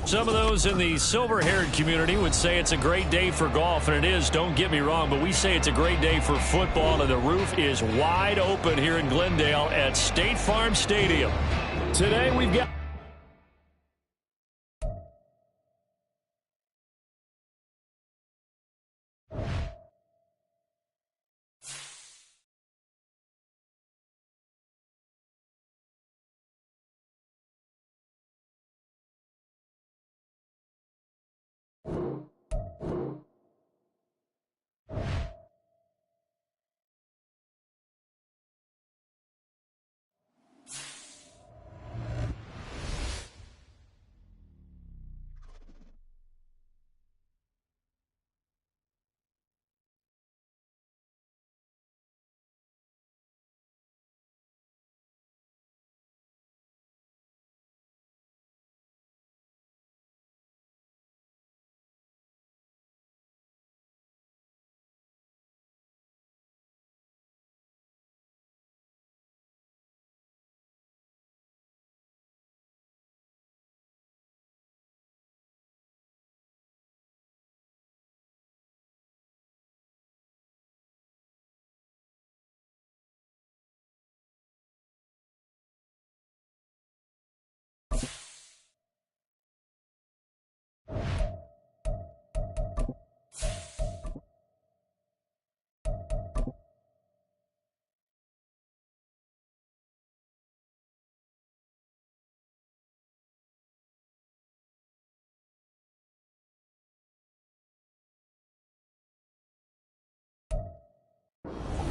Some of those in the silver-haired community would say it's a great day for golf, and it is, don't get me wrong, but we say it's a great day for football, and the roof is wide open here in Glendale at State Farm Stadium. Today we've got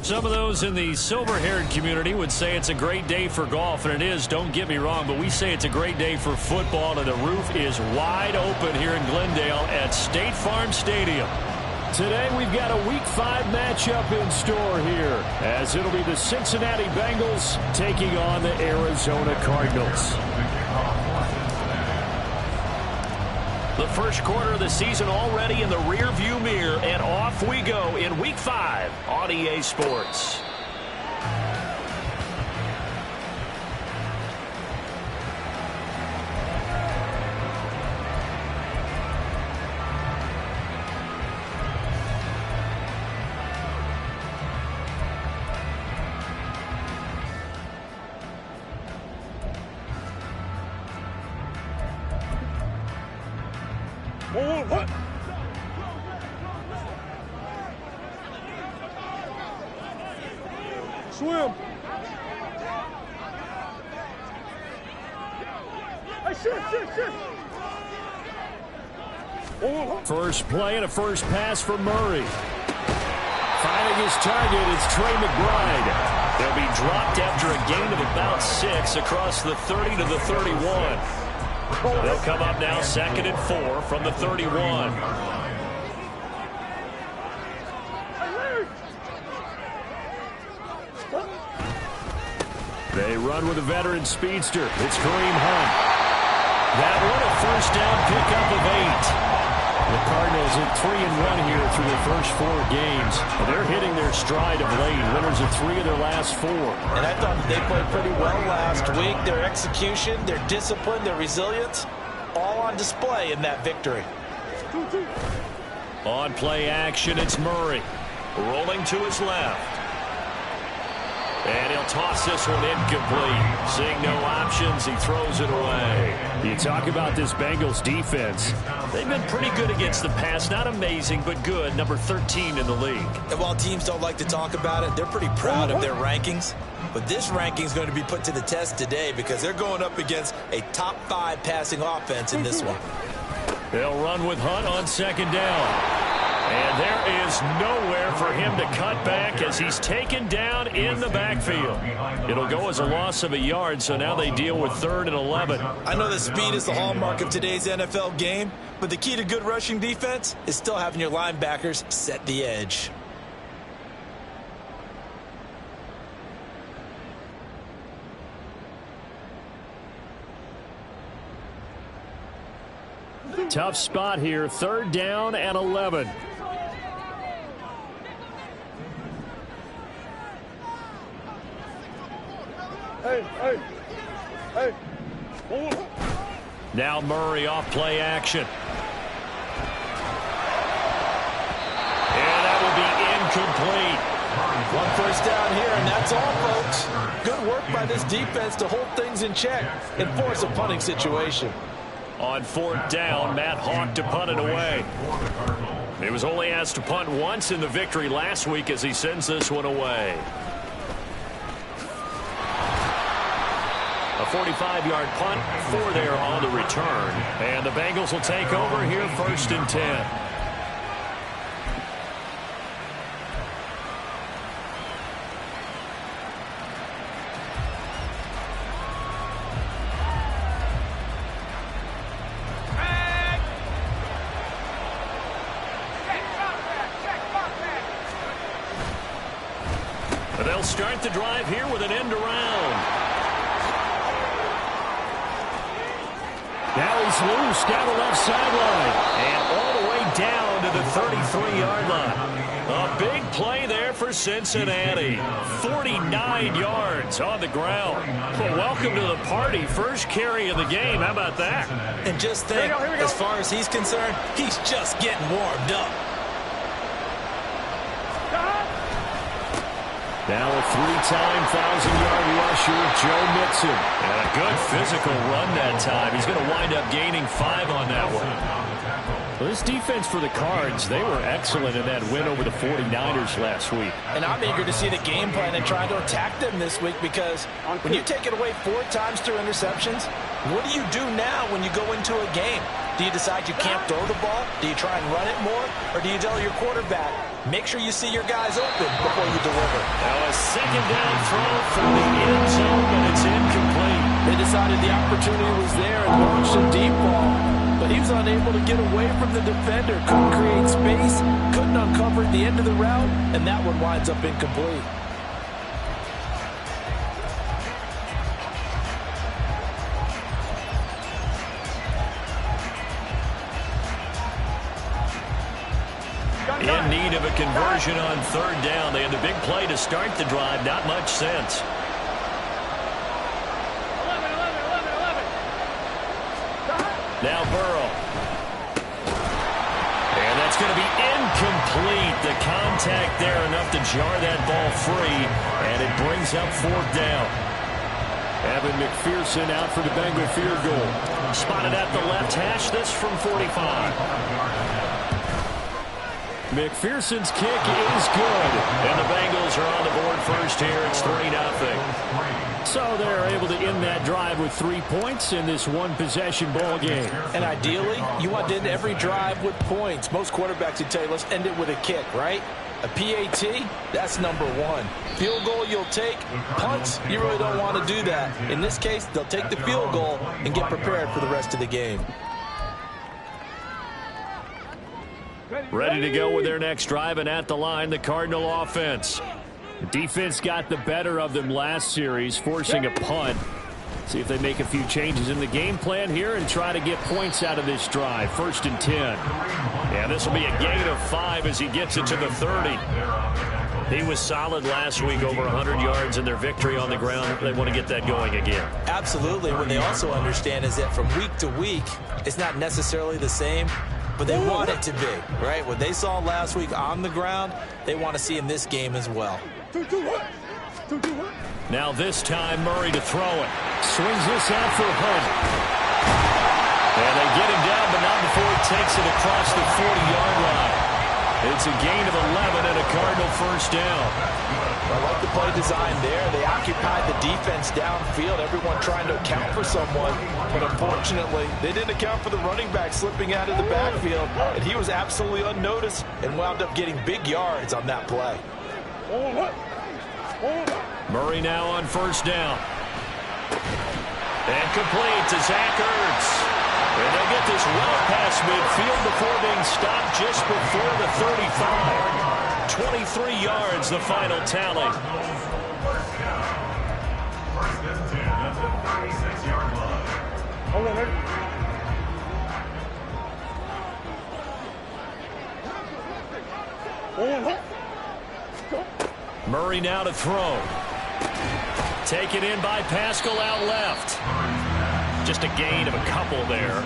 Some of those in the silver-haired community would say it's a great day for golf, and it is, don't get me wrong, but we say it's a great day for football, and the roof is wide open here in Glendale at State Farm Stadium. Today we've got a Week 5 matchup in store here, as it'll be the Cincinnati Bengals taking on the Arizona Cardinals. The first quarter of the season already in the rear-view mirror, and off we go in Week 5 on EA Sports. What? Swim. Hey, shit. First play and a first pass for Murray. Finding his target is Trey McBride. They'll be dropped after a gain of about 6 across the 30 to the 31. They'll come up now 2nd and 4 from the 31. They run with a veteran speedster. It's Kareem Hunt. That one a first down pickup of 8. The Cardinals at 3-1 here through their first 4 games. They're hitting their stride of late. Winners of 3 of their last 4. And I thought they played pretty well last week. Their execution, their discipline, their resilience, all on display in that victory. On play action, it's Murray. Rolling to his left. And he'll toss this one incomplete. Seeing no options, he throws it away. You talk about this Bengals defense. They've been pretty good against the pass. Not amazing, but good. Number 13 in the league. And while teams don't like to talk about it, they're pretty proud of their rankings. But this ranking is going to be put to the test today because they're going up against a top 5 passing offense in this one. They'll run with Hunt on 2nd down. And there is nowhere for him to cut back as he's taken down in the backfield. It'll go as a loss of a yard, so now they deal with 3rd and 11. I know that speed is the hallmark of today's NFL game, but the key to good rushing defense is still having your linebackers set the edge. Tough spot here. 3rd down and 11. Hey. Now Murray off play action. And that will be incomplete. 1 first down here, and that's all, folks. Good work by this defense to hold things in check and force a punting situation. On 4th down, Matt Hawk to punt it away. He was only asked to punt once in the victory last week as he sends this one away. A 45-yard punt for there on the return. And the Bengals will take over here 1st and 10. They'll start the drive here with an end around. Now he's loose down the left sideline. And all the way down to the 33-yard line. A big play there for Cincinnati. 49 yards on the ground. Well, welcome to the party. First carry of the game. How about that? And just think, as far as he's concerned, he's just getting warmed up. Now a 3-time 1,000-yard rusher, Joe Mixon. And a good physical run that time. He's going to wind up gaining 5 on that one. Well, this defense for the Cards, they were excellent in that win over the 49ers last week. And I'm eager to see the game plan and try to attack them this week, because when you take it away 4 times through interceptions, what do you do now when you go into a game? Do you decide you can't throw the ball? Do you try and run it more? Or do you tell your quarterback, make sure you see your guys open before you deliver? Now a second down throw from the end zone, but it's incomplete. They decided the opportunity was there and launched a deep ball, but he was unable to get away from the defender. Couldn't create space, couldn't uncover at the end of the route, and that one winds up incomplete. In need of a conversion on third down. They had the big play to start the drive. Not much sense. Now Burrow. And that's going to be incomplete. The contact there enough to jar that ball free. And it brings up fourth down. Evan McPherson out for the Bengal field goal. Spotted at the left hash. This from 45. McPherson's kick is good. And the Bengals are on the board first here. It's 3-0. So they're able to end that drive with 3 points in this one-possession ball game. And ideally, you want to end every drive with points. Most quarterbacks would tell you, let's end it with a kick, right? A PAT, that's number 1. Field goal you'll take. Punts, you really don't want to do that. In this case, they'll take the field goal and get prepared for the rest of the game. Ready to go with their next drive, and at the line, the Cardinal offense. The defense got the better of them last series, forcing a punt. See if they make a few changes in the game plan here and try to get points out of this drive. 1st and 10. Yeah, this will be a gain of 5 as he gets it to the 30. He was solid last week, over 100 yards in their victory on the ground. They want to get that going again. Absolutely. What they also understand is that from week to week, it's not necessarily the same, but they want it to be, right? What they saw last week on the ground, they want to see in this game as well. Now this time, Murray to throw it. Swings this out for Hunt. And they get him down, but not before he takes it across the 40-yard line. It's a gain of 11 and a Cardinal first down. I like the play design there. They occupied the defense downfield, everyone trying to account for someone. But unfortunately, they didn't account for the running back slipping out of the backfield. And he was absolutely unnoticed and wound up getting big yards on that play. Murray now on first down. And complete to Zach Ertz. And they'll get this well past midfield before being stopped just before the 35. 23 yards, the final tally. Murray now to throw. Taken in by Pascal out left. Just a gain of a couple there,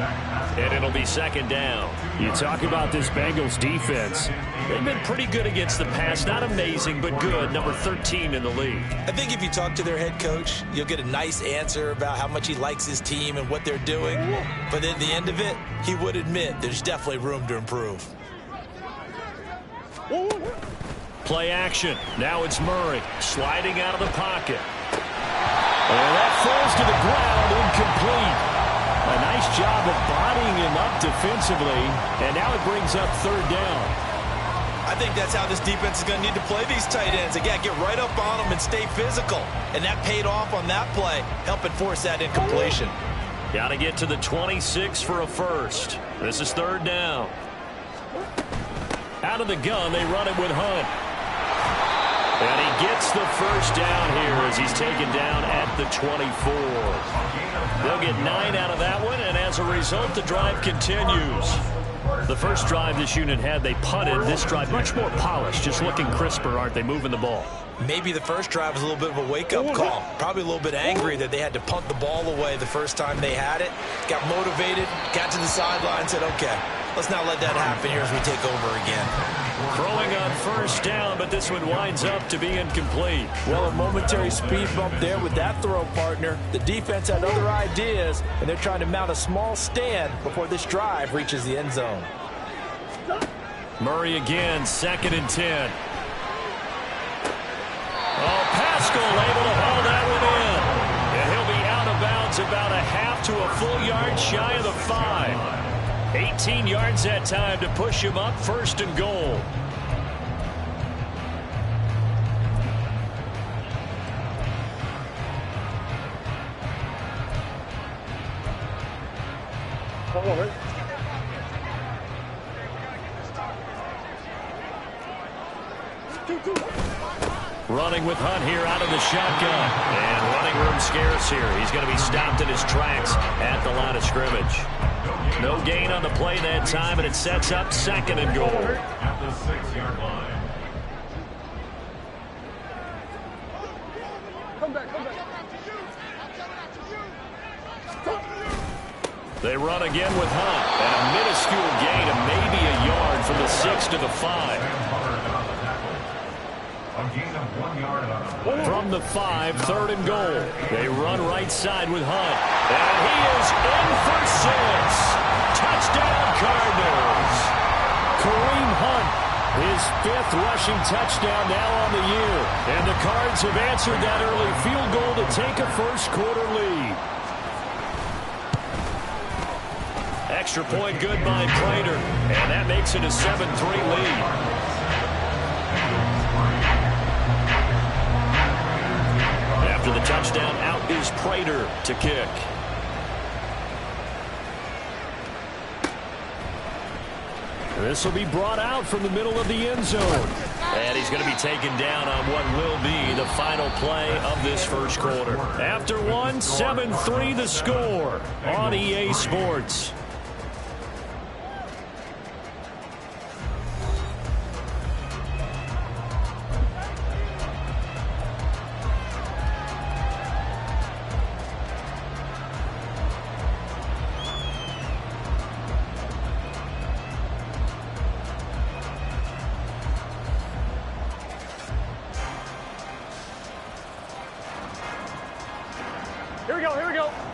and it'll be second down. You talk about this Bengals defense. They've been pretty good against the pass. Not amazing, but good. Number 13 in the league. I think if you talk to their head coach, you'll get a nice answer about how much he likes his team and what they're doing. But at the end of it, he would admit there's definitely room to improve. Play action. Now it's Murray sliding out of the pocket. And that falls to the ground, incomplete. A nice job of bodying him up defensively, and now it brings up third down. I think that's how this defense is going to need to play these tight ends. Again, get right up on them and stay physical. And that paid off on that play, helping force that incompletion. Got to get to the 26 for a first. This is third down. Out of the gun, they run it with Hunt. And he gets the first down here as he's taken down at the 24. They'll get 9 out of that one, and as a result, the drive continues. The first drive this unit had, they punted. This drive, much more polished, just looking crisper, aren't they, moving the ball? Maybe the first drive was a little bit of a wake-up call. Probably a little bit angry that they had to punt the ball away the first time they had it. Got motivated, got to the sideline, said, okay, let's not let that happen here as we take over again. Throwing on first down, but this one winds up to be incomplete. Well, a momentary speed bump there with that throw, partner. The defense had other ideas, and they're trying to mount a small stand before this drive reaches the end zone. Murray again, 2nd and 10. Oh, Pascal able to haul that one in. And he'll be out of bounds about a half to a full yard shy of the 5. 18 yards that time to push him up, 1st and goal. Running with Hunt here out of the shotgun. And running room scarce here. He's going to be stopped in his tracks at the line of scrimmage. No gain on the play that time, and it sets up 2nd and goal. At the 6-yard line. Come back. They run again with Hunt. And a minuscule gain of maybe a yard from the 6 to the 5. A gain of 1 yard on From the 5, 3rd and goal. They run right side with Hunt. And he is in for 6. Touchdown, Cardinals. Kareem Hunt, his 5th rushing touchdown now on the year. And the Cards have answered that early field goal to take a first-quarter lead. Extra point good by Prater. And that makes it a 7-3 lead. After the touchdown, out is Prater to kick. This will be brought out from the middle of the end zone. And he's going to be taken down on what will be the final play of this first quarter. After one, 7-3 the score on EA Sports.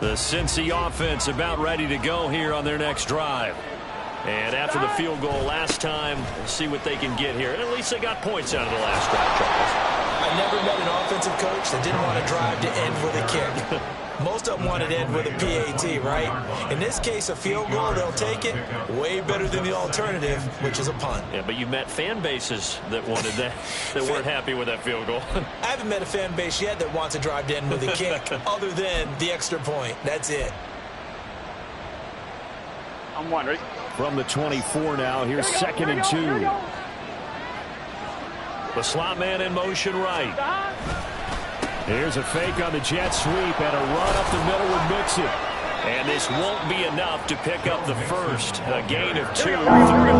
The Cincy offense about ready to go here on their next drive. And after the field goal last time, we'll see what they can get here. And at least they got points out of the last drive, Charles. I never met an offensive coach that didn't want to drive to end with a kick. Most of them wanted to end with a PAT, right? In this case, a field goal, they'll take it. Way better than the alternative, which is a punt. Yeah, but you met fan bases that wanted that, that weren't happy with that field goal. I haven't met a fan base yet that wants to drive to end with a kick other than the extra point. That's it. I'm one, right? From the 24 now, here's 2nd and 2. The slot man in motion right. Here's a fake on the jet sweep and a run up the middle with Mixon. And this won't be enough to pick up the first. A gain of 2, 3 and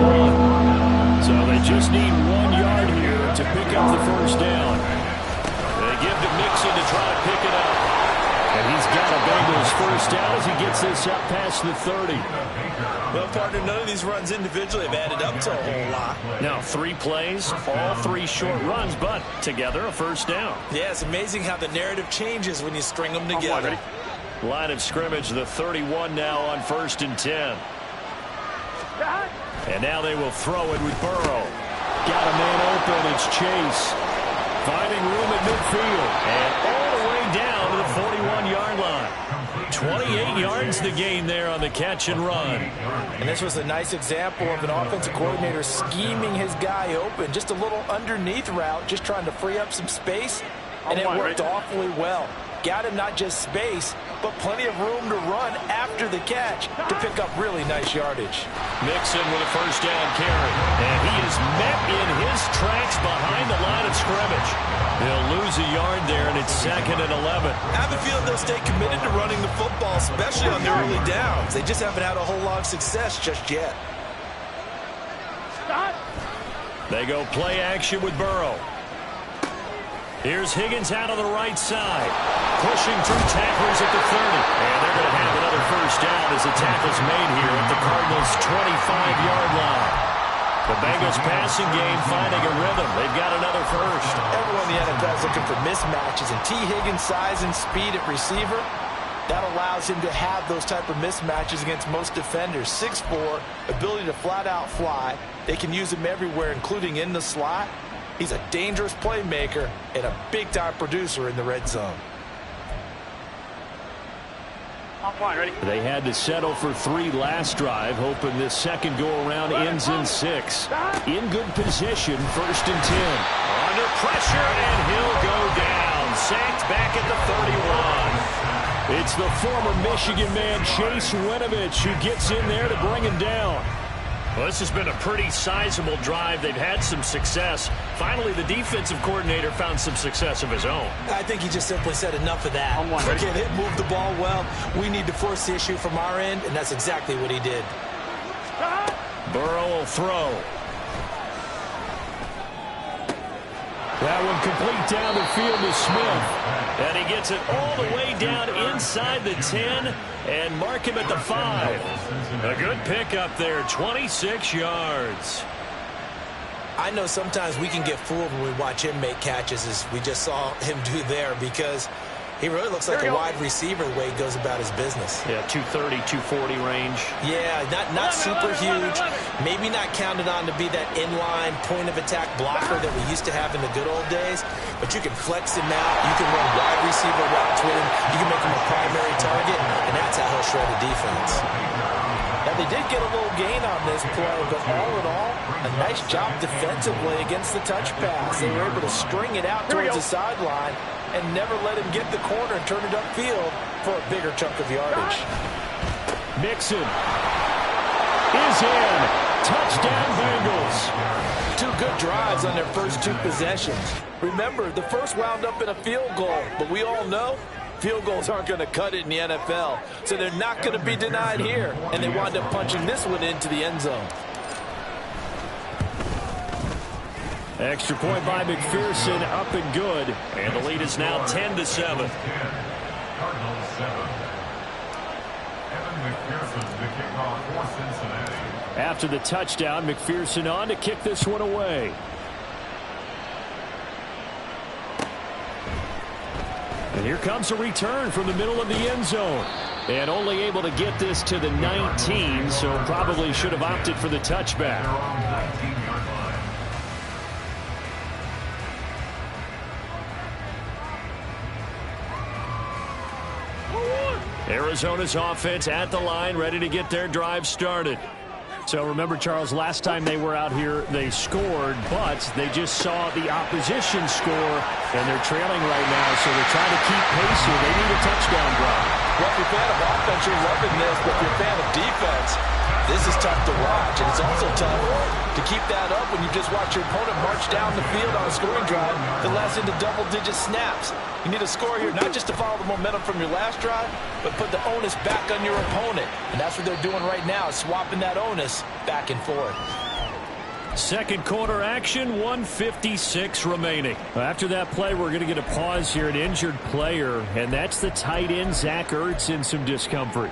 1. So they just need 1 yard here to pick up the first down. They give to Mixon to try to pick it up. And he's got a Bengals first down as he gets this up past the 30. Well, partner, none of these runs individually have added up to a whole lot. Now, 3 plays, all 3 short runs, but together a first down. Yeah, it's amazing how the narrative changes when you string them together. Line of scrimmage, the 31 now on 1st and 10. And now they will throw it with Burrow. Got a man open. It's Chase. Finding room at midfield. And all the way down to the 41-yard line. 28 yards the gain there on the catch and run. And this was a nice example of an offensive coordinator scheming his guy open. Just a little underneath route, just trying to free up some space. And it worked awfully well. Got him not just space, but plenty of room to run after the catch to pick up really nice yardage. Mixon with a first down carry. And he is met in his tracks behind the line of scrimmage. He'll lose a yard there, and it's 2nd and 11. I have a feeling they'll stay committed to running the football, especially on the early downs. They just haven't had a whole lot of success just yet. They go play action with Burrow. Here's Higgins out on the right side. Pushing through tacklers at the 30. And they're going to have another first down as the tackle's made here at the Cardinals' 25-yard line. The Bengals passing game finding a rhythm. They've got another first. Everyone in the NFL is looking for mismatches, and T. Higgins' size and speed at receiver That allows him to have those type of mismatches against most defenders. 6'4", ability to flat-out fly. They can use him everywhere, including in the slot. He's a dangerous playmaker and a big-time producer in the red zone. They had to settle for 3 last drive, hoping this second go-around ends in 6. In good position, 1st and 10. Under pressure, and he'll go down. Sacked back at the 31. It's the former Michigan man, Chase Winovich, who gets in there to bring him down. Well, this has been a pretty sizable drive. They've had some success. Finally, the defensive coordinator found some success of his own. I think he just simply said enough of that. Forget it, move the ball well. We need to force the issue from our end, and that's exactly what he did. Burrow will throw. That one complete down the field to Smith. And he gets it all the way down inside the 10 and mark him at the 5. A good pickup there, 26 yards. I know sometimes we can get fooled when we watch him make catches, as we just saw him do there, because he really looks like a wide receiver the way he goes about his business. Yeah, 230, 240 range. Yeah, not super huge. Maybe not counted on to be that inline point-of-attack blocker that we used to have in the good old days, but you can flex him out. You can run wide receiver routes with him. You can make him a primary target, and that's how he'll shred a defense. Now, they did get a little gain on this play, but all in all, a nice job defensively against the touch pass. They were able to string it out towards the sideline and never let him get the corner and turn it upfield for a bigger chunk of yardage. Mixon is in. Touchdown, Bengals. 2 good drives on their first 2 possessions. Remember, the first wound up in a field goal, but we all know field goals aren't going to cut it in the NFL, so they're not going to be denied here, and they wound up punching this one into the end zone. Extra point by McPherson, up and good. And the lead is now 10-7. Cardinals 7. Evan McPherson, the kickoff for Cincinnati. After the touchdown, McPherson on to kick this one away. And here comes a return from the middle of the end zone. And only able to get this to the 19, so probably should have opted for the touchback. They're on the 19-yard line. Arizona's offense at the line, ready to get their drive started. So remember, Charles, last time they were out here, they scored, but they just saw the opposition score, and they're trailing right now, so they're trying to keep pace here. They need a touchdown drive. Well, if you're a fan of offense, you're loving this, but if you're a fan of defense, this is tough to watch, and it's also tough to keep that up when you just watch your opponent march down the field on a scoring drive that lasts into double-digit snaps. You need a score here, not just to follow the momentum from your last drive, but put the onus back on your opponent. And that's what they're doing right now, swapping that onus back and forth. Second quarter action, 1:56 remaining. After that play, we're going to get a pause here, an injured player, and that's the tight end, Zach Ertz, in some discomfort.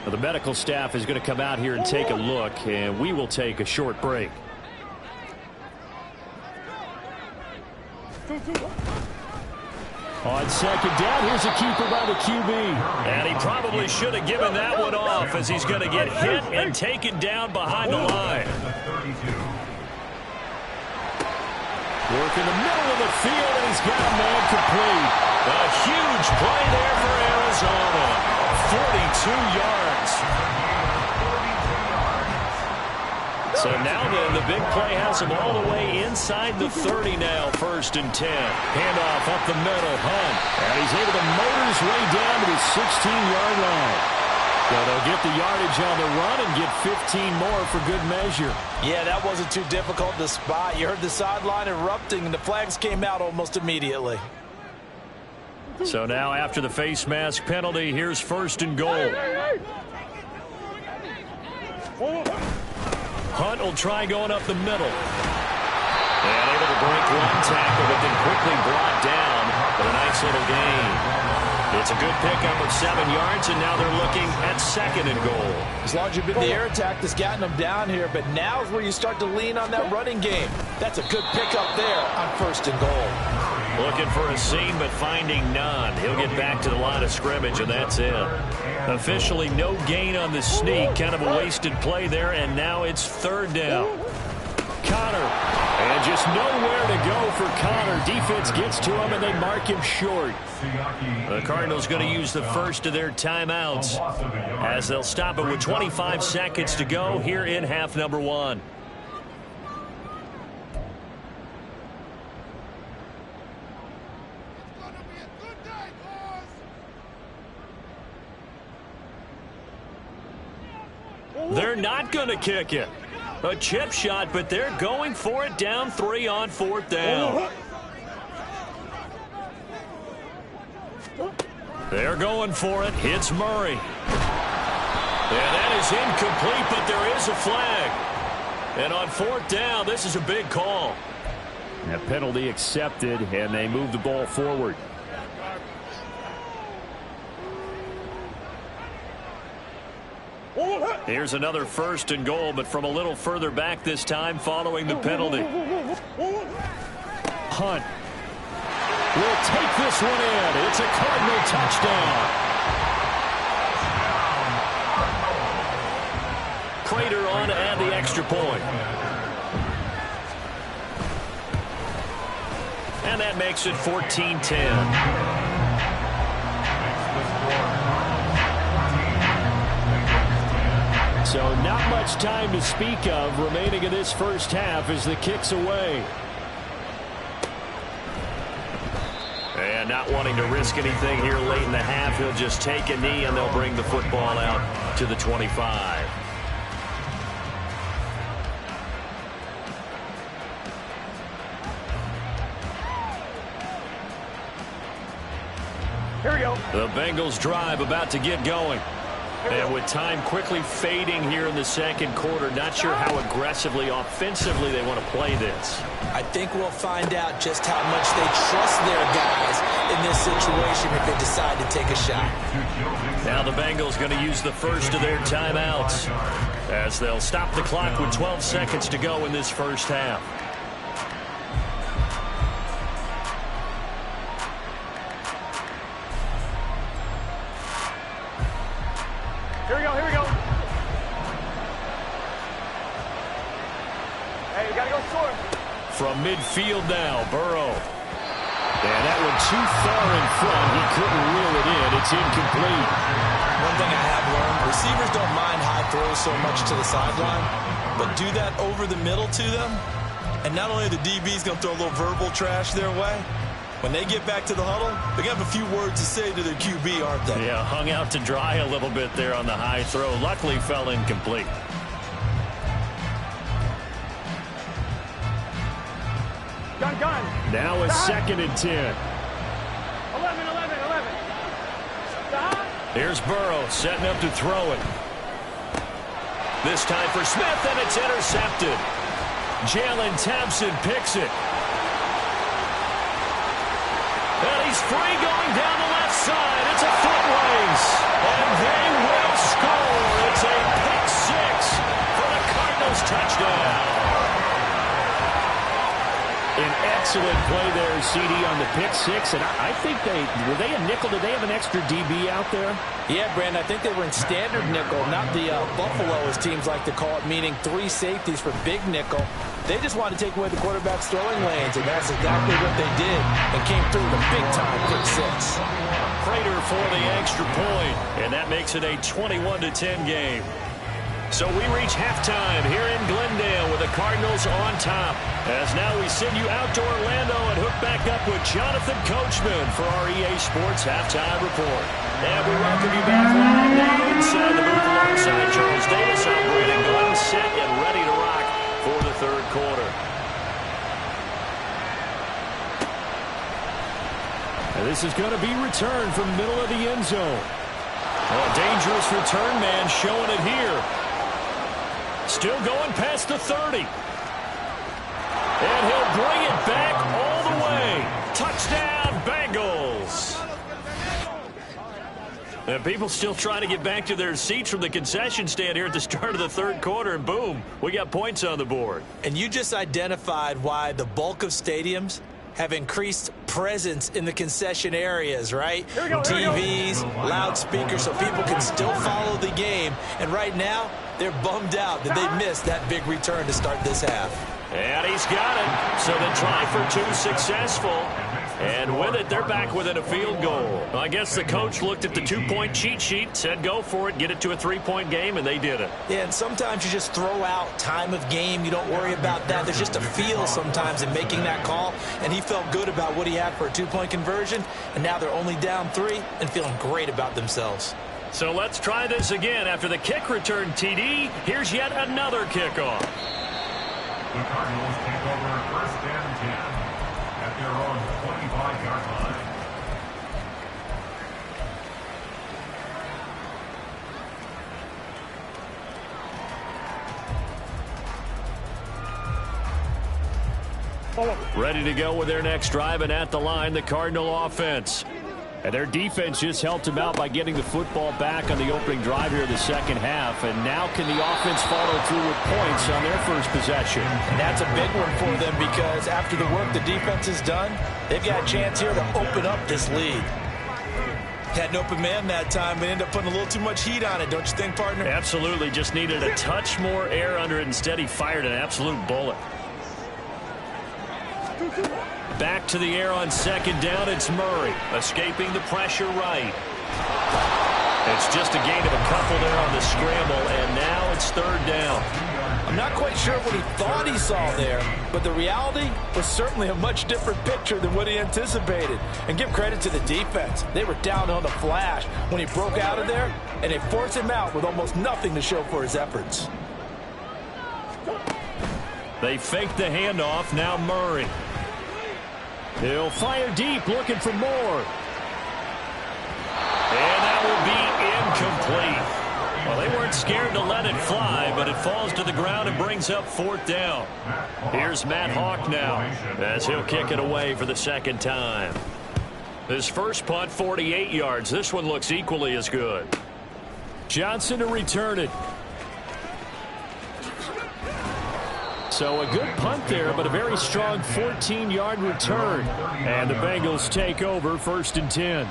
Well, the medical staff is going to come out here and take a look, and we will take a short break. On second down, here's a keeper by the QB. And he probably should have given that one off, as he's going to get hit and taken down behind the line. Work in the middle of the field, and he's got a man complete. A huge play there for Arizona. 42 yards. So now then, the big play has him all the way inside the 30 now, 1st and 10. Handoff up the middle, Hunt. And he's able to motor his way down to the 16-yard line. So they'll get the yardage on the run and get 15 more for good measure. Yeah, that wasn't too difficult to spot. You heard the sideline erupting, and the flags came out almost immediately. So now after the face mask penalty, here's 1st and goal. Hunt will try going up the middle. And able to break one tackle, but then quickly brought down. But a nice little gain. It's a good pickup of 7 yards, and now they're looking at 2nd and goal. As long as you've been the air attack that's gotten them down here, but now's where you start to lean on that running game. That's a good pickup there on 1st and goal. Looking for a seam, but finding none. He'll get back to the line of scrimmage, and that's it. Officially no gain on the sneak. Kind of a wasted play there, and now it's third down. Connor, and just nowhere to go for Connor. Defense gets to him, and they mark him short. The Cardinals going to use the first of their timeouts as they'll stop it with 25 seconds to go here in half number one. They're not going to kick it. A chip shot, but they're going for it down 3 on fourth down. They're going for it. Hits Murray. And that is incomplete, but there is a flag. And on fourth down, this is a big call. A penalty accepted, and they move the ball forward. Here's another first and goal, but from a little further back this time following the penalty. Hunt will take this one in. It's a Cardinal touchdown. Prater on to add the extra point. And that makes it 14-10. So not much time to speak of remaining in this first half as the kick's away. And not wanting to risk anything here late in the half, he'll just take a knee and they'll bring the football out to the 25. Here we go. The Bengals drive about to get going. And with time quickly fading here in the second quarter, not sure how aggressively, offensively they want to play this. I think we'll find out just how much they trust their guys in this situation if they decide to take a shot. Now the Bengals going to use the first of their timeouts as they'll stop the clock with 12 seconds to go in this first half. Here we go, here we go. Hey, we gotta go short. From midfield now, Burrow. And that one too far in front. He couldn't reel it in. It's incomplete. One thing I have learned, receivers don't mind high throws so much to the sideline, but do that over the middle to them, and not only are the DBs going to throw a little verbal trash their way, when they get back to the huddle, they're going to have a few words to say to their QB, aren't they? Yeah, hung out to dry a little bit there on the high throw. Luckily fell incomplete. Gun. Now a second and 10. 11. Here's Burrow setting up to throw it. This time for Smith, and it's intercepted. Jalen Thompson picks it. And he's free going down the left side. It's a foot race. And they will score. It's a pick six for the Cardinals touchdown. An excellent play there, CD, on the pick six. And I think were they a nickel? Did they have an extra DB out there? Yeah, Brandon, I think they were in standard nickel, not the Buffalo, as teams like to call it, meaning 3 safeties for big nickel. They just wanted to take away the quarterback's throwing lanes, and that's exactly what they did, and came through with a big-time pick six. Prater for the extra point, and that makes it a 21-10 game. So we reach halftime here in Glendale with the Cardinals on top. As now we send you out to Orlando and hook back up with Jonathan Coachman for our EA Sports Halftime Report. And we welcome you back live now inside the booth alongside Charles Davis. I'm Brandon Glenn, set and ready to rock for the third quarter. And this is going to be returned from the middle of the end zone. A dangerous return man showing it here. Still going past the 30. And he'll bring it back all the way. Touchdown, Bengals. And people still trying to get back to their seats from the concession stand here at the start of the third quarter, and boom, we got points on the board. And you just identified why the bulk of stadiums have increased presence in the concession areas, right? TVs, loudspeakers, so people can still follow the game. And right now, they're bummed out that they missed that big return to start this half. And he's got it. So the try for two successful. And with it, they're back within a field goal. Well, I guess the coach looked at the two-point cheat sheet, said go for it, get it to a three-point game, and they did it. Yeah, and sometimes you just throw out time of game. You don't worry about that. There's just a feel sometimes in making that call, and he felt good about what he had for a two-point conversion, and now they're only down 3 and feeling great about themselves. So let's try this again. After the kick return TD, here's yet another kickoff. The Cardinals take over first and 10 at their own 25-yard line. Ready to go with their next drive, and at the line, the Cardinal offense. And their defense just helped them out by getting the football back on the opening drive here of the second half. And now can the offense follow through with points on their first possession? And that's a big one for them because after the work the defense has done, they've got a chance here to open up this lead. Had an open man that time, but ended up putting a little too much heat on it, don't you think, partner? Absolutely. Just needed a touch more air under it. Instead, he fired an absolute bullet. Back to the air on second down. It's Murray escaping the pressure right. It's just a gain of a couple there on the scramble, and now it's third down. I'm not quite sure what he thought he saw there, but the reality was certainly a much different picture than what he anticipated. And give credit to the defense. They were down on the flash when he broke out of there, and they forced him out with almost nothing to show for his efforts. They faked the handoff. Now Murray. He'll fire deep, looking for more. And that will be incomplete. Well, they weren't scared to let it fly, but it falls to the ground and brings up fourth down. Here's Matt Hawk now as he'll kick it away for the second time. His first punt, 48 yards. This one looks equally as good. Johnson to return it. So a good punt there, but a very strong 14-yard return. And the Bengals take over first and 10.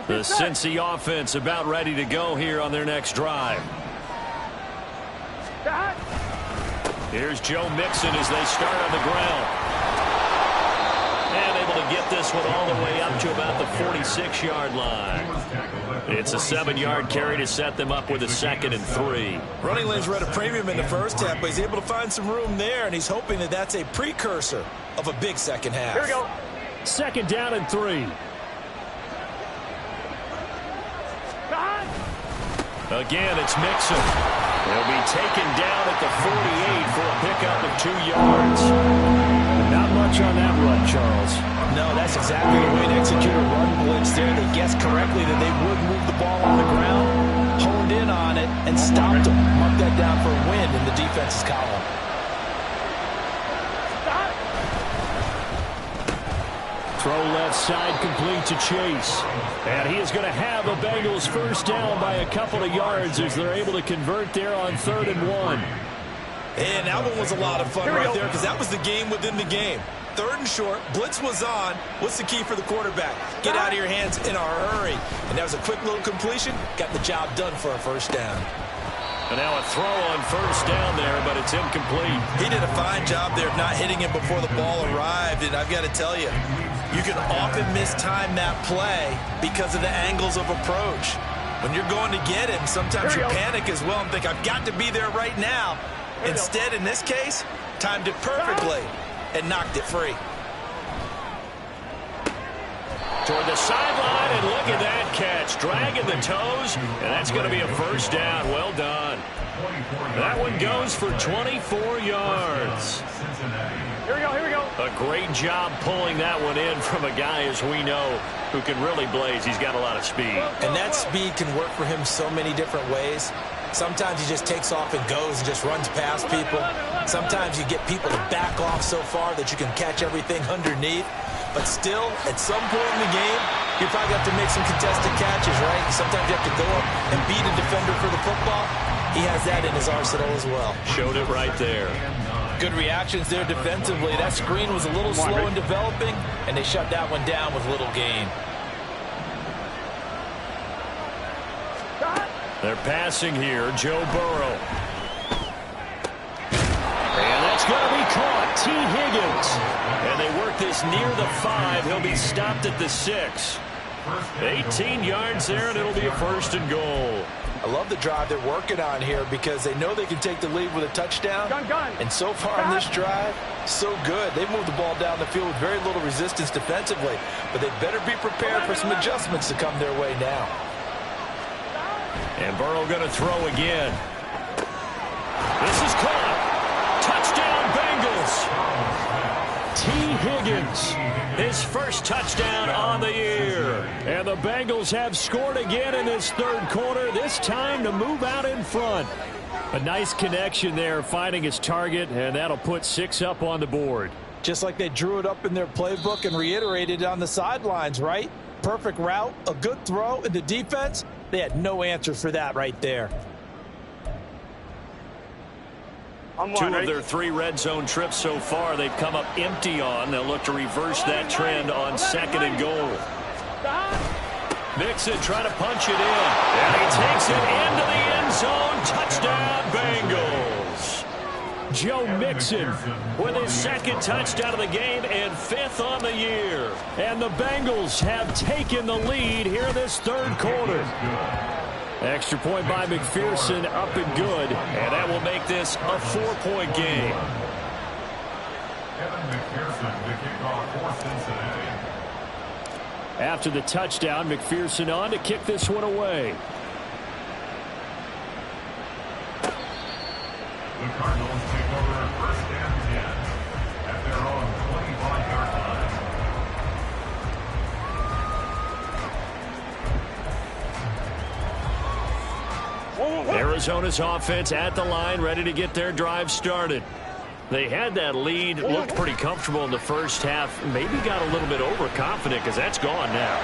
The Cincy offense about ready to go here on their next drive. Here's Joe Mixon as they start on the ground. And able to get this one all the way up to about the 46-yard line. It's a 7-yard carry to set them up with a 2nd and 3. Running lanes were at a premium in the first half, but he's able to find some room there, and he's hoping that that's a precursor of a big second half. Here we go. 2nd down and 3. Again, it's Mixon. He'll be taken down at the 48 for a pickup of 2 yards. Not much on that run, Charles. No, that's exactly the way to execute a run blitz there. They guessed correctly that they would move the ball on the ground, honed in on it, and stopped them. Mark that down for a win in the defense's column. Throw left side complete to Chase. And he is going to have a Bengals first down by a couple of yards as they're able to convert there on 3rd and 1. And that one was a lot of fun right there because that was the game within the game. 3rd and short, blitz was on. What's the key for the quarterback? Get out of your hands in a hurry. And that was a quick little completion. Got the job done for a first down. And now a throw on first down there, but it's incomplete. He did a fine job there of not hitting him before the ball arrived. And I've got to tell you, you can often mistime that play because of the angles of approach. When you're going to get him, sometimes you panic as well and think, I've got to be there right now. Instead, in this case, timed it perfectly and knocked it free. Toward the sideline, and look at that catch. Just dragging the toes, and that's going to be a first down. Well done. That one goes for 24 yards. Here we go, here we go. A great job pulling that one in from a guy, as we know, who can really blaze. He's got a lot of speed. And that speed can work for him so many different ways. Sometimes he just takes off and goes and just runs past people. Sometimes you get people to back off so far that you can catch everything underneath. But still, at some point in the game, you probably have to make some contested catches, right? Sometimes you have to go up and beat a defender for the football. He has that in his arsenal as well. Showed it right there. Good reactions there defensively. That screen was a little slow in developing, and they shut that one down with little gain. They're passing here. Joe Burrow. And that's going to be caught. T. Higgins. And they work this near the 5. He'll be stopped at the 6. 18 yards there, and it'll be a first and goal. I love the drive they're working on here because they know they can take the lead with a touchdown. And so far on this drive, so good. They moved the ball down the field with very little resistance defensively. But they better be prepared for some adjustments to come their way now. And Burrow going to throw again. This is caught. Touchdown, Bengals. T. Higgins, his first touchdown on the year. And the Bengals have scored again in this third quarter, this time to move out in front. A nice connection there, finding his target, and that'll put 6 up on the board. Just like they drew it up in their playbook and reiterated on the sidelines, right? Perfect route, a good throw, and the defense, they had no answer for that right there. Two of their 3 red zone trips so far they've come up empty on. They'll look to reverse that trend on second and goal. Mixon trying to punch it in. And he takes it into the end zone. Touchdown, Bengals. Joe Mixon With his second touchdown of the game and 5th on the year. and the Bengals have taken the lead here this third quarter. Extra point by McPherson, up and good. And that will make this a 4-point game. Kevin McPherson, the kickoff for Cincinnati. After the touchdown, McPherson on to kick this one away. The Cardinals take over first and 10 at their own 25-yard line. Arizona's offense at the line, ready to get their drive started. They had that lead, looked pretty comfortable in the first half, maybe got a little bit overconfident because that's gone now.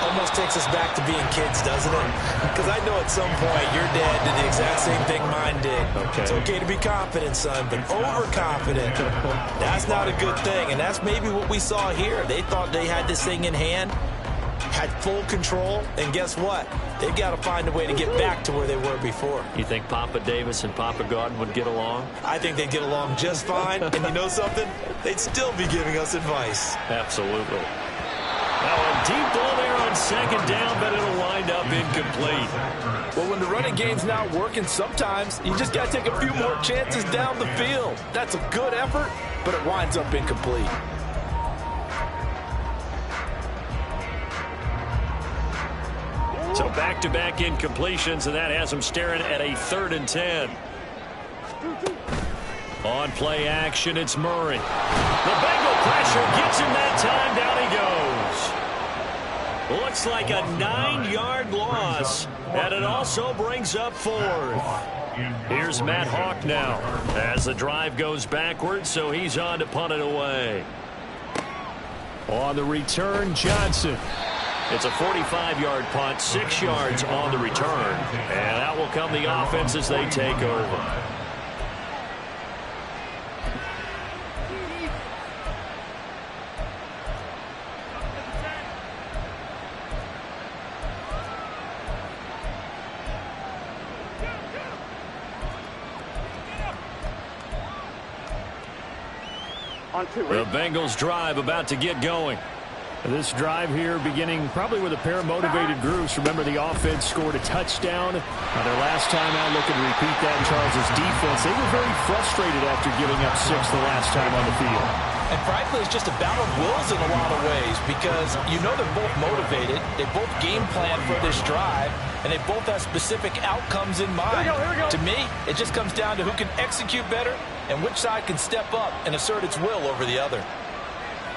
Almost takes us back to being kids, doesn't it? Because I know at some point your dad did the exact same thing mine did. Okay. It's okay to be confident, son, but overconfident, that's not a good thing. And that's maybe what we saw here. They thought they had this thing in hand, had full control, and guess what? They've got to find a way to get back to where they were before. You think Papa Davis and Papa Gordon would get along? I think they'd get along just fine, and you know something? They'd still be giving us advice. Absolutely. Now a deep ball there on second down, but it'll wind up incomplete. Well, when the running game's not working, sometimes you just got to take a few more chances down the field. That's a good effort, but it winds up incomplete. So back-to-back incompletions, and that has them staring at a 3rd and 10. On play action, it's Murray. The Bengal pressure gets him that time. Down he goes. Looks like a 9-yard loss, and it also brings up 4th. Here's Matt Hawk now as the drive goes backwards, so he's on to punt it away. On the return, Johnson. It's a 45-yard punt, 6 yards on the return, and out will come the offense as they take over. The Bengals drive about to get going. This drive here beginning probably with a pair of motivated groups. Remember, the offense scored a touchdown. Their last time out, looking to repeat that in Charles' defense. They were very frustrated after giving up 6 the last time on the field. And frankly, it's just a battle of wills in a lot of ways because you know they're both motivated. They both game plan for this drive, and they both have specific outcomes in mind. Here we go. To me, it just comes down to who can execute better and which side can step up and assert its will over the other.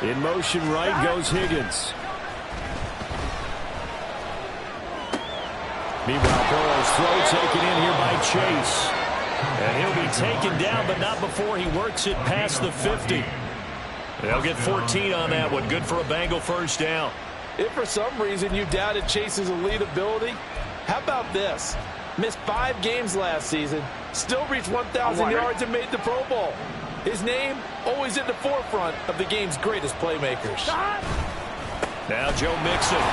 In motion right goes Higgins. Meanwhile, Burrow's throw taken in here by Chase. And he'll be taken down, but not before he works it past the 50. They'll get 14 on that one. Good for a Bengal first down. If for some reason you doubted Chase's elite ability, how about this? Missed 5 games last season, still reached 1,000 yards and made the Pro Bowl. His name always in the forefront of the game's greatest playmakers. Now Joe Mixon.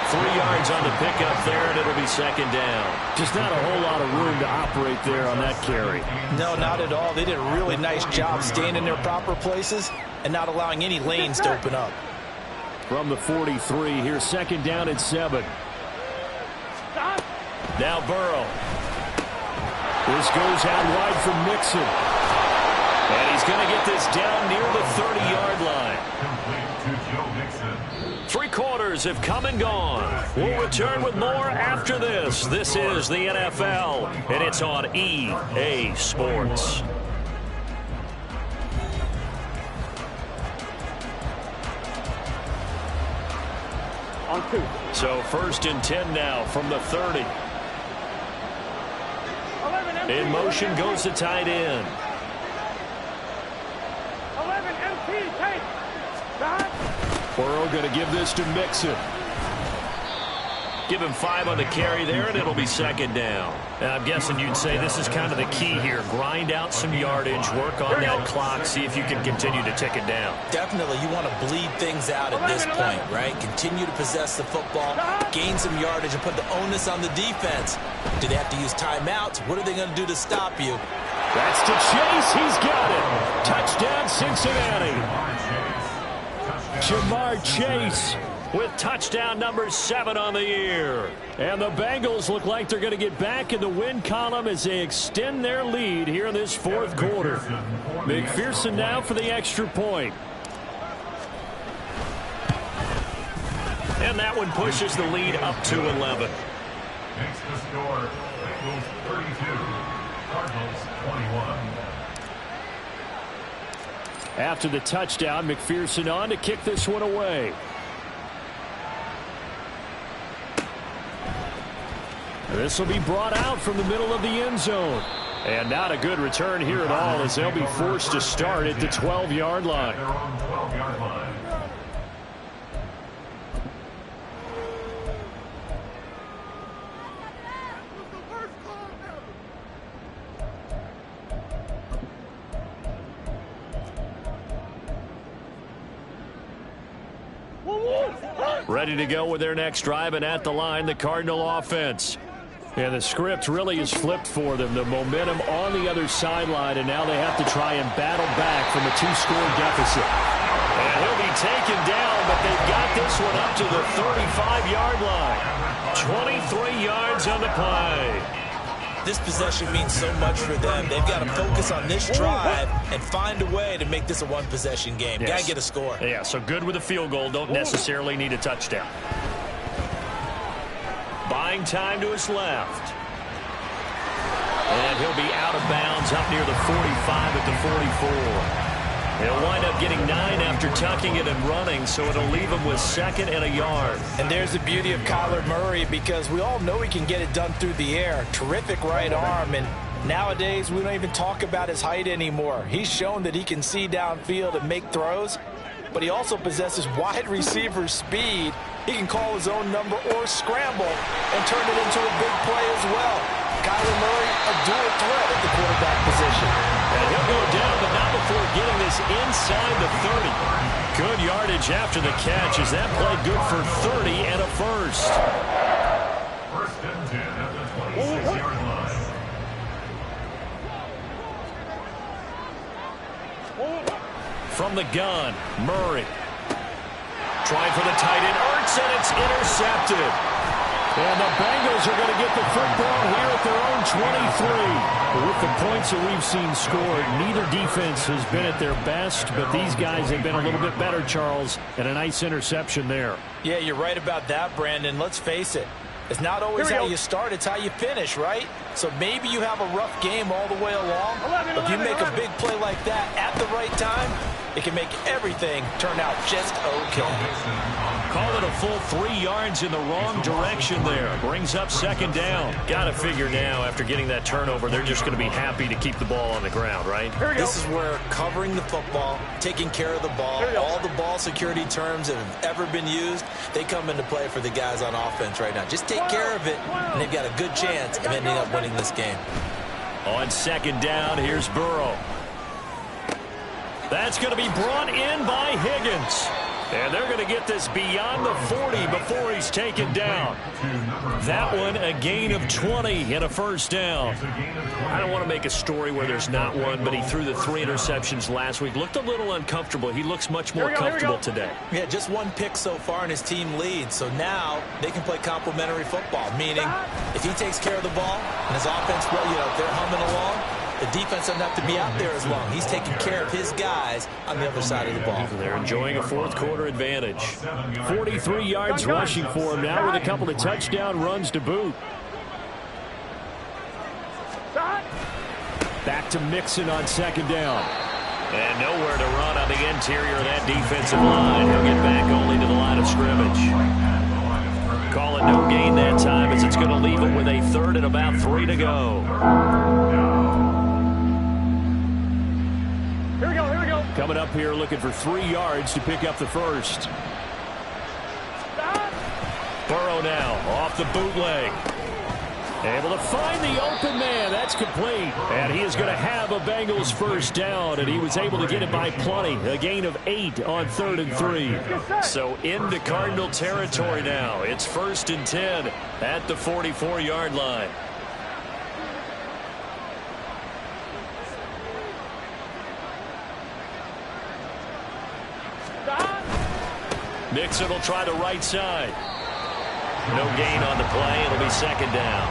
3 yards on the pickup there, and it'll be second down. Just not a whole lot of room to operate there on that carry. No, not at all. They did a really nice job staying in their proper places and not allowing any lanes to open up. From the 43, here's second down and 7. Now Burrow. This goes out wide from Mixon. And he's going to get this down near the 30-yard line. Complete to Joe Mixon. 3 quarters have come and gone. We'll return with more after this. This is the NFL, and it's on EA Sports. On 2. So 1st and 10 now from the 30. In motion goes the tight end. 11 MP, take. Burrow going to give this to Mixon. Give him 5 on the carry there, and it'll be second down. And I'm guessing you'd say this is kind of the key here. Grind out some yardage, work on that clock, see if you can continue to tick it down. Definitely, you want to bleed things out at this point, right? Continue to possess the football, gain some yardage, and put the onus on the defense. Do they have to use timeouts? What are they going to do to stop you? That's to Chase. He's got it. Touchdown, Cincinnati. Jamar Chase with touchdown number 7 on the year. And the Bengals look like they're going to get back in the win column as they extend their lead here in this 4th quarter. McPherson now for the extra point. And that one pushes the lead up to 11. Makes the score. Bengals 32, Cardinals 21. After the touchdown, McPherson on to kick this one away. This will be brought out from the middle of the end zone. And not a good return here at all as they'll be forced to start at the 12-yard line. They're on 12-yard line. Ready to go with their next drive, and at the line, the Cardinal offense. And the script really is flipped for them. The momentum on the other sideline, and now they have to try and battle back from a 2-score deficit. And he'll be taken down, but they've got this one up to the 35-yard line. 23 yards on the play. This possession means so much for them. They've got to focus on this drive and find a way to make this a one-possession game. Yes. Got to get a score. Yeah, so good with a field goal. Don't necessarily need a touchdown. Buying time to his left. And he'll be out of bounds up near the 45 at the 44. He'll wind up getting 9 after tucking it and running, so it'll leave him with 2nd and a yard. And there's the beauty of Kyler Murray, because we all know he can get it done through the air. Terrific right arm, and nowadays we don't even talk about his height anymore. He's shown that he can see downfield and make throws, but he also possesses wide receiver speed. He can call his own number or scramble and turn it into a big play as well. Kyler Murray, a dual threat at the quarterback position. And he'll go down, but not before getting this inside the 30. Good yardage after the catch as that play good for 30 and a first. First and 10 at the 26-yard line. From the gun, Murray. Trying for the tight end, Ertz, and it's intercepted. And the Bengals are going to get the football here at their own 23. With the points that we've seen scored, neither defense has been at their best, but these guys have been a little bit better, Charles, and a nice interception there. Yeah, you're right about that, Brandon. Let's face it. It's not always how you start, it's how you finish, right? So maybe you have a rough game all the way along, but if you make a big play like that at the right time, it can make everything turn out just okay. Call it a full 3 yards in the wrong direction there. Brings up second down. Got to figure now, after getting that turnover, they're just going to be happy to keep the ball on the ground, right? This is where covering the football, taking care of the ball, all the ball security terms that have ever been used, they come into play for the guys on offense right now. Just take care of it, and they've got a good chance of ending up winning this game. On second down, here's Burrow. That's going to be brought in by Higgins. And they're going to get this beyond the 40 before he's taken down. That one, a gain of 20 and a first down. I don't want to make a story where there's not one, but he threw the 3 interceptions last week. Looked a little uncomfortable. He looks much more comfortable today. Yeah, just 1 pick so far and his team leads. So now they can play complementary football, meaning if he takes care of the ball and his offense, well, if they're humming along, the defense doesn't have to be out there as long. He's taking care of his guys on the other side of the ball. They're enjoying a fourth quarter advantage. 43 yards rushing for him now with a couple of touchdown runs to boot. Back to Mixon on second down. And nowhere to run on the interior of that defensive line. He'll get back only to the line of scrimmage. Call it no gain that time, as it's going to leave him with a third and about 3 to go. Here we go. Coming up here looking for 3 yards to pick up the first. Burrow now off the bootleg. Able to find the open man. That's complete. And he is going to have a Bengals first down, and he was able to get it by plenty. A gain of 8 on 3rd and 3. So into Cardinal territory now. It's 1st and 10 at the 44-yard line. Mixon will try the right side. No gain on the play. It'll be second down.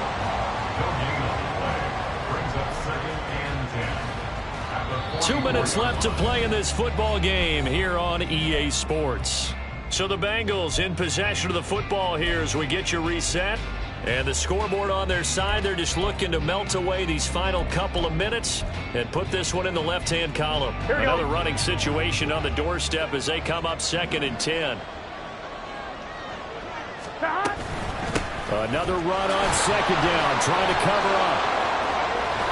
2 minutes left to play in this football game here on EA Sports. So the Bengals in possession of the football here as we get you reset. And the scoreboard on their side, they're just looking to melt away these final couple of minutes and put this one in the left-hand column. Another running situation on the doorstep as they come up 2nd and 10. Another run on second down, trying to cover up.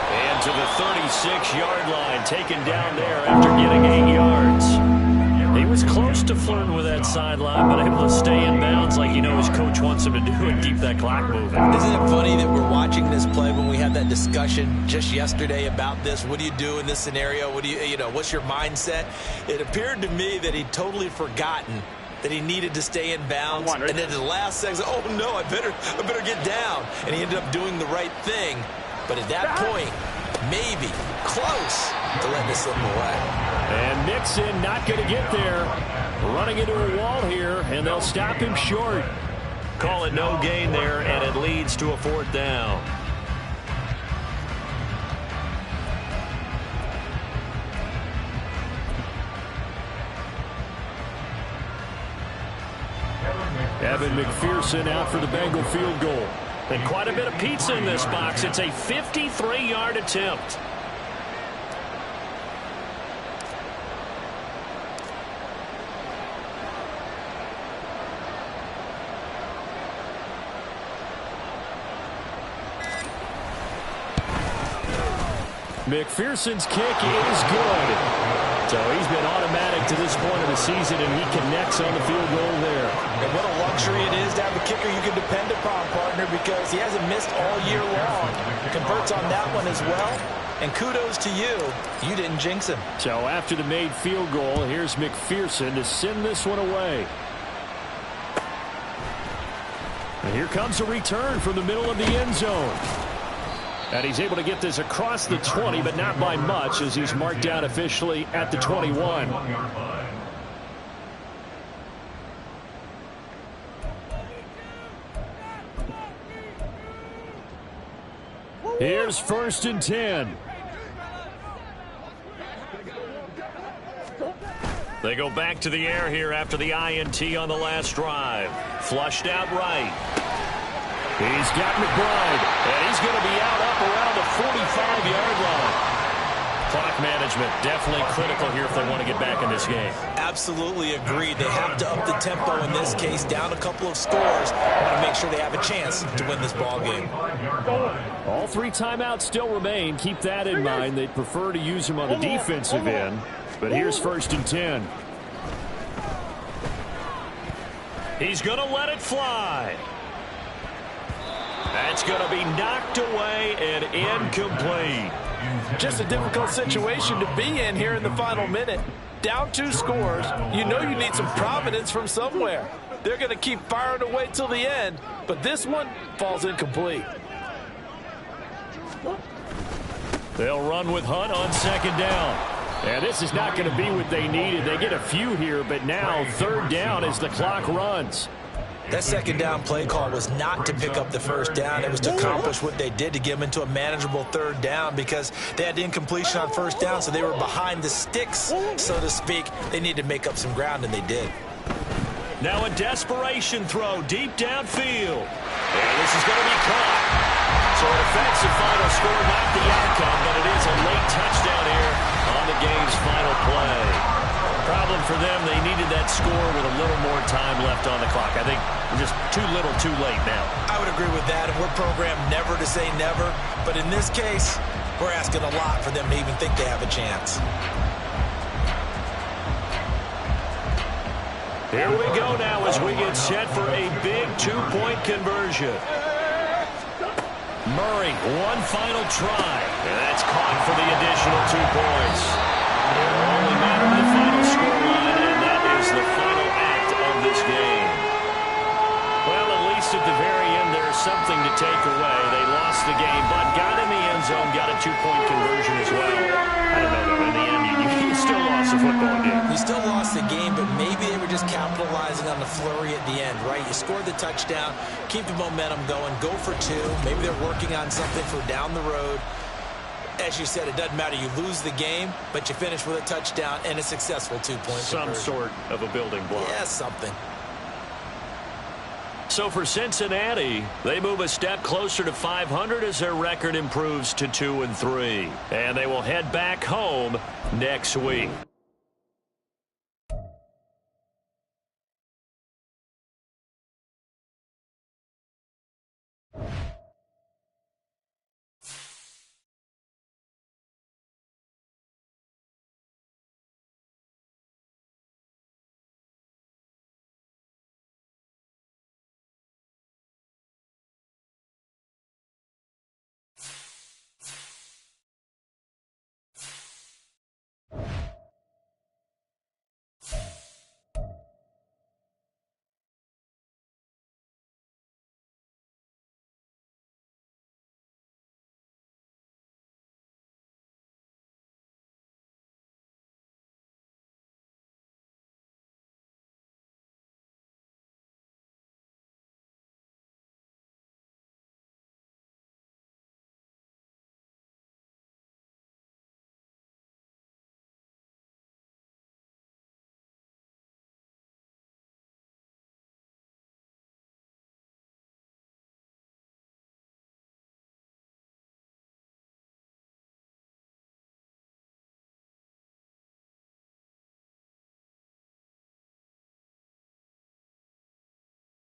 And to the 36-yard line, taken down there after getting 8 yards. He was close to flirting with that sideline, but able to stay in bounds like his coach wants him to do and keep that clock moving. Isn't it funny that we're watching this play when we had that discussion just yesterday about this? What do you do in this scenario? What do what's your mindset? It appeared to me that he'd totally forgotten that he needed to stay in bounds, and then at the last second, oh no, I better get down, and he ended up doing the right thing. But at that point, maybe close to letting this slip away. And Mixon not going to get there. Running into a wall here, and they'll stop him short. Call it no gain there, and it leads to a 4th down. Evan McPherson out for the Bengal field goal. And quite a bit of pizza in this box. It's a 53-yard attempt. McPherson's kick is good. So he's been automatic to this point of the season, and he connects on the field goal there. And what a luxury it is to have a kicker you can depend upon, partner, because he hasn't missed all year long. Converts on that one as well. And kudos to you. You didn't jinx him. So after the made field goal, here's McPherson to send this one away. And here comes a return from the middle of the end zone. And he's able to get this across the 20, but not by much, as he's marked down officially at the 21. Here's 1st and 10. They go back to the air here after the INT on the last drive. Flushed out right. He's got McBride. And he's going to be out up around the 45-yard line. Clock management definitely critical here if they want to get back in this game. Absolutely agreed. They have to up the tempo in this case, down a couple of scores. Want to make sure they have a chance to win this ball game. All 3 timeouts still remain. Keep that in mind. They'd prefer to use them on the defensive end. But here's 1st and 10. He's going to let it fly. That's going to be knocked away and incomplete. Just a difficult situation to be in here in the final minute. Down 2 scores. You know you need some providence from somewhere. They're going to keep firing away till the end, but this one falls incomplete. They'll run with Hunt on 2nd down. And this is not going to be what they needed. They get a few here, but now 3rd down as the clock runs. That 2nd down play call was not to pick up the 1st down. It was to accomplish what they did to get them into a manageable 3rd down because they had the incompletion on 1st down, so they were behind the sticks, so to speak. They needed to make up some ground, and they did. Now a desperation throw deep downfield. And this is going to be caught. So it affects the final score, not the outcome, but it is a late touchdown here on the game's final play. Problem for them, they needed that score with a little more time left on the clock. I think just too little, too late now. I would agree with that, and we're programmed never to say never. But in this case, we're asking a lot for them to even think they have a chance. Here we go now as we get set for a big 2-point conversion. Murray, one final try. And that's caught for the additional 2 points. It will only matter the final scoreline, and that is the final act of this game. Well, at least at the very end, there's something to take away. They lost the game, but got in the end zone, got a 2-point conversion as well. I don't know, though. In the end, you still lost the football game. You still lost the game, but maybe they were just capitalizing on the flurry at the end, right? You scored the touchdown, keep the momentum going, go for 2. Maybe they're working on something for down the road. As you said, it doesn't matter. You lose the game, but you finish with a touchdown and a successful 2-point Some conversion. sort of a building block. Yeah, something. So for Cincinnati, they move a step closer to 500 as their record improves to 2-3. And they will head back home next week.